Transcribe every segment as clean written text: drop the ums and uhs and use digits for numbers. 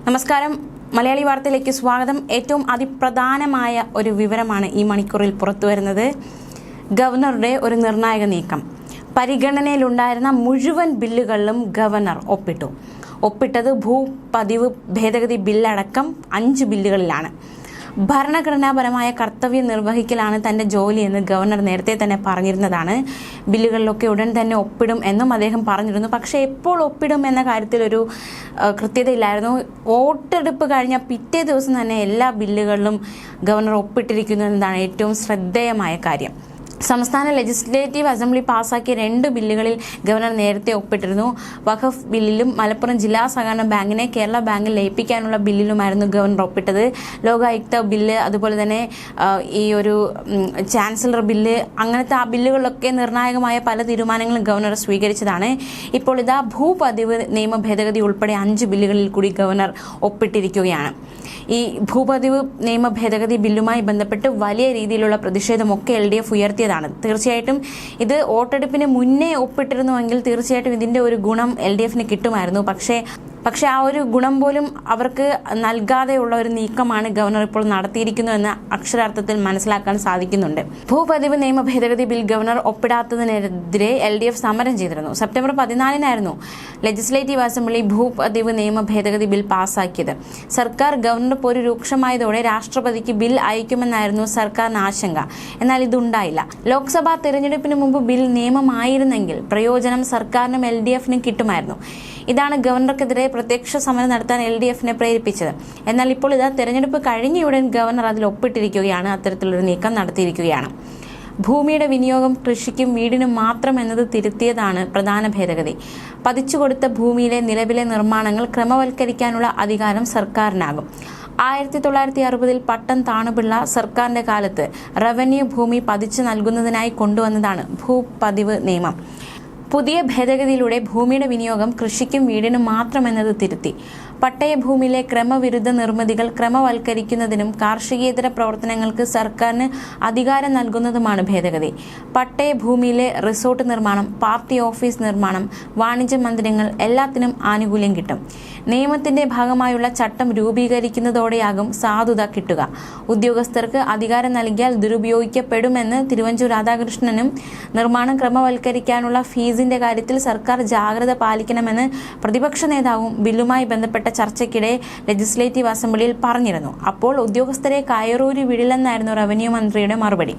നമസ്കാരം. മലയാളി വാർത്തയിലേക്ക് സ്വാഗതം. ഏറ്റവും അതിപ്രധാനമായ ഒരു വിവരമാണ് ഈ മണിക്കൂറിൽ പുറത്തുവരുന്നത്. ഗവർണറുടെ ഒരു നിർണായക നീക്കം. പരിഗണനയിലുണ്ടായിരുന്ന മുഴുവൻ ബില്ലുകളിലും ഗവർണർ ഒപ്പിട്ടത് ഭൂപതിവ് ഭേദഗതി ബില്ലടക്കം 5 ബില്ലുകളിലാണ്. ഭരണഘടനാപരമായ കർത്തവ്യം നിർവഹിക്കലാണ് തന്റെ ജോലിയെന്ന് ഗവർണർ നേരത്തെ തന്നെ പറഞ്ഞിരുന്നതാണ്. ബില്ലുകളിലൊക്കെ ഉടൻ തന്നെ ഒപ്പിടും എന്നും അദ്ദേഹം പറഞ്ഞിരുന്നു. പക്ഷേ എപ്പോൾ ഒപ്പിടും എന്ന കാര്യത്തിൽ ഒരു കൃത്യതയില്ലായിരുന്നു. വോട്ടെടുപ്പ് കഴിഞ്ഞ പിറ്റേ ദിവസം തന്നെ എല്ലാ ബില്ലുകളിലും ഗവർണർ ഒപ്പിട്ടിരിക്കുന്നു എന്നതാണ് ഏറ്റവും ശ്രദ്ധേയമായ കാര്യം. സംസ്ഥാന ലെജിസ്ലേറ്റീവ് അസംബ്ലി പാസാക്കിയ 2 ബില്ലുകളിൽ ഗവർണർ നേരത്തെ ഒപ്പിട്ടിരുന്നു. വഖഫ് ബില്ലിലും മലപ്പുറം ജില്ലാ സഹകരണ ബാങ്കിനെ കേരള ബാങ്കിൽ ലയിപ്പിക്കാനുള്ള ബില്ലിലുമായിരുന്നു ഗവർണർ ഒപ്പിട്ടത്. ലോകായുക്ത ബില്ല്, അതുപോലെ തന്നെ ഈ ഒരു ചാൻസലർ ബില്ല്, അങ്ങനത്തെ ആ ബില്ലുകളിലൊക്കെ നിർണായകമായ പല തീരുമാനങ്ങളും ഗവർണർ സ്വീകരിച്ചതാണ്. ഇപ്പോൾ ഇതാ ഭൂപതിവ് നിയമ ഭേദഗതി ഉൾപ്പെടെ 5 ബില്ലുകളിൽ കൂടി ഗവർണർ ഒപ്പിട്ടിരിക്കുകയാണ്. ഈ ഭൂപതിവ് നിയമ ഭേദഗതി ബില്ലുമായി ബന്ധപ്പെട്ട് വലിയ രീതിയിലുള്ള പ്രതിഷേധമൊക്കെ LDF ഉയർത്തിയതാണ്. തീർച്ചയായിട്ടും ഇത് വോട്ടെടുപ്പിന് മുന്നേ ഒപ്പിട്ടിരുന്നുവെങ്കിൽ തീർച്ചയായിട്ടും ഇതിന്റെ ഒരു ഗുണം LDFന് കിട്ടുമായിരുന്നു. പക്ഷേ ആ ഒരു ഗുണം പോലും അവർക്ക് നൽകാതെയുള്ള ഒരു നീക്കമാണ് ഗവർണർ ഇപ്പോൾ നടത്തിയിരിക്കുന്നു എന്ന് അക്ഷരാർത്ഥത്തിൽ മനസ്സിലാക്കാൻ സാധിക്കുന്നുണ്ട്. ഭൂപതിവ് നിയമ ഭേദഗതി ബിൽ ഗവർണർ ഒപ്പിടാത്തതിനെതിരെ LDF സമരം ചെയ്തിരുന്നു. സെപ്റ്റംബർ 14 ലെജിസ്ലേറ്റീവ് അസംബ്ലി ഭൂപതിവ് നിയമ ഭേദഗതി ബിൽ പാസാക്കിയത്. സർക്കാർ ഗവർണർ പോര് രൂക്ഷമായതോടെ രാഷ്ട്രപതിക്ക് ബിൽ അയക്കുമെന്നായിരുന്നു സർക്കാരിന് ആശങ്ക. എന്നാൽ ഇതുണ്ടായില്ല. ലോക്സഭാ തെരഞ്ഞെടുപ്പിന് മുമ്പ് ബിൽ നിയമമായിരുന്നെങ്കിൽ പ്രയോജനം സർക്കാരിനും LDFനും കിട്ടുമായിരുന്നു. ഇതാണ് ഗവർണർക്കെതിരെ പ്രത്യക്ഷ സമരം നടത്താൻ LDFനെ പ്രേരിപ്പിച്ചത്. എന്നാൽ ഇപ്പോൾ ഇതാ തെരഞ്ഞെടുപ്പ് കഴിഞ്ഞയുടൻ ഗവർണർ അതിൽ ഒപ്പിട്ടിരിക്കുകയാണ്. അത്തരത്തിലൊരു നീക്കം നടത്തിയിരിക്കുകയാണ്. ഭൂമിയുടെ വിനിയോഗം കൃഷിക്കും വീടിനും മാത്രം എന്നത് തിരുത്തിയതാണ് പ്രധാന ഭേദഗതി. പതിച്ചുകൊടുത്ത ഭൂമിയിലെ നിലവിലെ നിർമ്മാണങ്ങൾ ക്രമവൽക്കരിക്കാനുള്ള അധികാരം സർക്കാരിനാകും. 1960 പട്ടം താണുപിള്ള സർക്കാരിന്റെ കാലത്ത് റവന്യൂ ഭൂമി പതിച്ചു നൽകുന്നതിനായി കൊണ്ടുവന്നതാണ് ഭൂപതിവ് നിയമം. പുതിയ ഭേദഗതിയിലൂടെ ഭൂമിയുടെ വിനിയോഗം കൃഷിക്കും വീടിനും മാത്രമെന്നത് തിരുത്തി. പട്ടയ ഭൂമിയിലെ ക്രമവിരുദ്ധ നിർമ്മിതികൾ ക്രമവൽക്കരിക്കുന്നതിനും കാർഷികേതര പ്രവർത്തനങ്ങൾക്ക് സർക്കാരിന് അധികാരം നൽകുന്നതുമാണ് ഭേദഗതി. പട്ടയ ഭൂമിയിലെ റിസോർട്ട് നിർമ്മാണം, പാർട്ടി ഓഫീസ് നിർമ്മാണം, വാണിജ്യ മന്ദിരങ്ങൾ എല്ലാത്തിനും ആനുകൂല്യം കിട്ടും. നിയമത്തിന്റെ ഭാഗമായുള്ള ചട്ടം രൂപീകരിക്കുന്നതോടെയാകും സാധുത കിട്ടുക. ഉദ്യോഗസ്ഥർക്ക് അധികാരം നൽകിയാൽ ദുരുപയോഗിക്കപ്പെടുമെന്ന് തിരുവഞ്ചൂർ രാധാകൃഷ്ണനും നിർമ്മാണം ക്രമവൽക്കരിക്കാനുള്ള ഫീസിന്റെ കാര്യത്തിൽ സർക്കാർ ജാഗ്രത പാലിക്കണമെന്ന് പ്രതിപക്ഷ നേതാവും ബില്ലുമായി ബന്ധപ്പെട്ട ചർച്ചയ്ക്കിടെ ലെജിസ്ലേറ്റീവ് അസംബ്ലിയിൽ പറഞ്ഞിരുന്നു. അപ്പോൾ ഉദ്യോഗസ്ഥരെ കയറൂരി വിടില്ലെന്നായിരുന്നു റവന്യൂ മന്ത്രിയുടെ മറുപടി.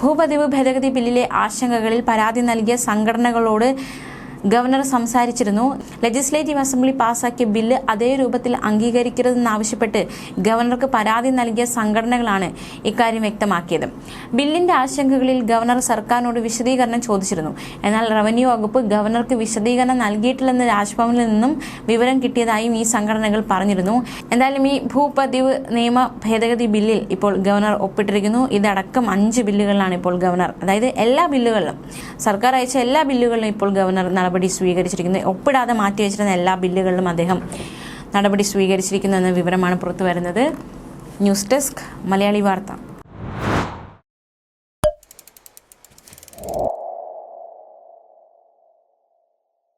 ഭൂപതിവ് ഭേദഗതി ബില്ലിലെ ആശങ്കകളിൽ പരാതി നൽകിയ സംഘടനകളോട് ഗവർണർ സംസാരിച്ചിരുന്നു. ലെജിസ്ലേറ്റീവ് അസംബ്ലി പാസാക്കിയ ബില്ല് അതേ രൂപത്തിൽ അംഗീകരിക്കരുതെന്നാവശ്യപ്പെട്ട് ഗവർണർക്ക് പരാതി നൽകിയ സംഘടനകളാണ് ഇക്കാര്യം വ്യക്തമാക്കിയത്. ബില്ലിന്റെ ആശങ്കകളിൽ ഗവർണർ സർക്കാരിനോട് വിശദീകരണം ചോദിച്ചിരുന്നു. എന്നാൽ റവന്യൂ വകുപ്പ് ഗവർണർക്ക് വിശദീകരണം നൽകിയിട്ടില്ലെന്ന് രാജ്ഭവനിൽ നിന്നും വിവരം കിട്ടിയതായും ഈ സംഘടനകൾ പറഞ്ഞിരുന്നു. എന്തായാലും ഈ ഭൂപതിവ് നിയമ ഭേദഗതി ബില്ലിൽ ഇപ്പോൾ ഗവർണർ ഒപ്പിട്ടിരിക്കുന്നു. ഇതടക്കം 5 ബില്ലുകളിലാണ് ഇപ്പോൾ ഗവർണർ, അതായത് എല്ലാ ബില്ലുകളിലും, സർക്കാർ അയച്ച എല്ലാ ബില്ലുകളിലും ഇപ്പോൾ ഗവർണർ നടപടി സ്വീകരിച്ചിരിക്കുന്നു. ഒപ്പിടാതെ മാറ്റിവെച്ചിരുന്ന എല്ലാ ബില്ലുകളിലും അദ്ദേഹം നടപടി സ്വീകരിച്ചിരിക്കുന്നു എന്ന വിവരമാണ് പുറത്തു വരുന്നത്. ന്യൂസ് ഡെസ്ക് മലയാളി വാർത്ത.